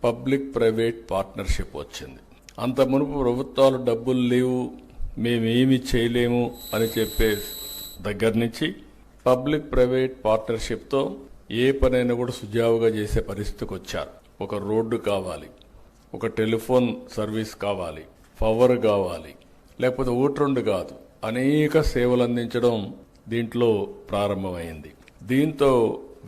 Public private partnership వచ్చింది. అంత మునుపు ప్రభుత్వాలు డబ్బులు లేవు, మేమేమి చేయలేము అని చెప్పే దగ్గర నుంచి పబ్లిక్ ప్రైవేట్ పార్ట్నర్షిప్తో ఏ పనైనా కూడా సుజావుగా చేసే పరిస్థితికి వచ్చారు. ఒక రోడ్డు కావాలి, ఒక టెలిఫోన్ సర్వీస్ కావాలి, పవర్ కావాలి, లేకపోతే ఒకటి కాదు, అనేక సేవలు అందించడం దీంట్లో ప్రారంభమైంది. దీంతో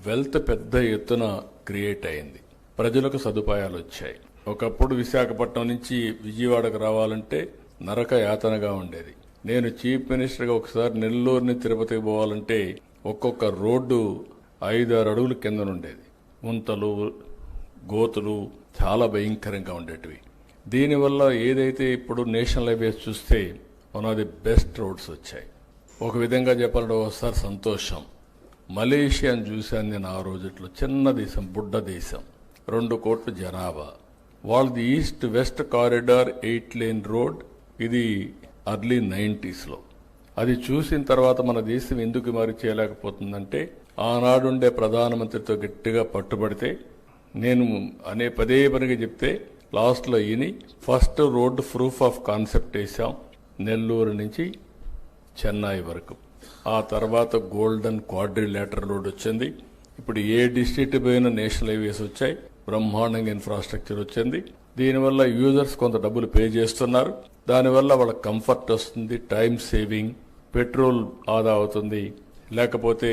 వెల్త్ పెద్ద ఎత్తున క్రియేట్ అయింది, ప్రజలకు సదుపాయాలు వచ్చాయి. ఒకప్పుడు విశాఖపట్నం నుంచి విజయవాడకు రావాలంటే నరక యాతనగా ఉండేది. నేను చీఫ్ మినిస్టర్గా ఒకసారి నెల్లూరుని తిరుపతికి పోవాలంటే ఒక్కొక్క రోడ్డు 5-6 అడుగుల కింద ఉండేది. ముంతలు, గోతులు చాలా భయంకరంగా ఉండేటివి. దీనివల్ల ఏదైతే ఇప్పుడు నేషనల్ హైవేస్ చూస్తే one of the best roads వచ్చాయి. ఒక విధంగా చెప్పాలంటే ఒకసారి సంతోషం. మలేషియాను చూశాను నేను ఆ రోజుట్లో. చిన్న దేశం, బుడ్డ దేశం, 2 కోట్ల జనాభా. వాళ్ళది east west corridor 8 lane road. ఇది ఎర్లీ 90s. అది చూసిన తర్వాత మన దేశం ఎందుకు మరి చేయలేకపోతుందంటే ఆనాడుండే ప్రధానమంత్రితో గట్టిగా పట్టుబడితే, నేను పదే పనిగా చెప్తే లాస్ట్లో ఈయన first road proof of concept వేసాం నెల్లూరు నుంచి చెన్నై వరకు. ఆ తర్వాత గోల్డెన్ క్వాడ్రిలేటరల్ రోడ్ వచ్చింది. ఇప్పుడు ఏ డిస్ట్రిక్ట్ పోయినా నేషనల్ హైవేస్ వచ్చాయి, బ్రహ్మాండంగా ఇన్ఫ్రాస్ట్రక్చర్ వచ్చింది. దీనివల్ల యూజర్స్ కొంత డబ్బులు పే చేస్తున్నారు. దానివల్ల వాళ్ళకి కంఫర్ట్ వస్తుంది, టైం సేవింగ్, పెట్రోల్ ఆదా అవుతుంది, లేకపోతే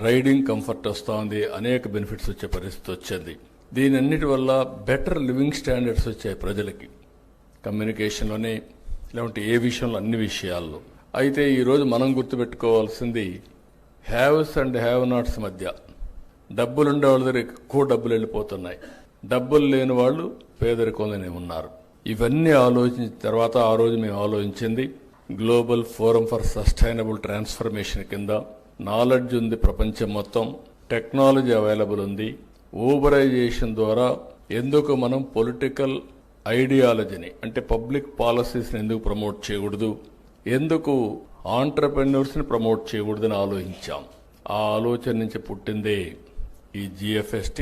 రైడింగ్ కంఫర్ట్ వస్తుంది, అనేక బెనిఫిట్స్ వచ్చే పరిస్థితి వచ్చింది. దీనన్నిటి వల్ల బెటర్ లివింగ్ స్టాండర్డ్స్ వచ్చాయి ప్రజలకి, కమ్యూనికేషన్లోనే లేకుంటే ఏ విషయంలో, అన్ని విషయాల్లో. అయితే ఈరోజు మనం గుర్తుపెట్టుకోవాల్సింది హ్యావ్స్ అండ్ హ్యావ్ నాట్స్ మధ్య. డబ్బులుండే వాళ్ళ దగ్గర ఎక్కువ డబ్బులు వెళ్ళిపోతున్నాయి, డబ్బులు లేని వాళ్ళు పేదరికంలోనే ఉన్నారు. ఇవన్నీ ఆలోచించిన తర్వాత ఆ రోజు మేము ఆలోచించింది global forum for sustainable transformation కింద. నాలెడ్జ్ ఉంది ప్రపంచం మొత్తం, టెక్నాలజీ అవైలబుల్ ఉంది. ఊబరైజేషన్ ద్వారా ఎందుకు మనం పొలిటికల్ ఐడియాలజీని అంటే పబ్లిక్ పాలసీస్ని ఎందుకు ప్రమోట్ చేయకూడదు, ఎందుకు ఆంటర్ప్రెన్యూర్స్ని ప్రమోట్ చేయకూడదని ఆలోచించాం. ఆ ఆలోచన నుంచి పుట్టిందే ఈ GFST.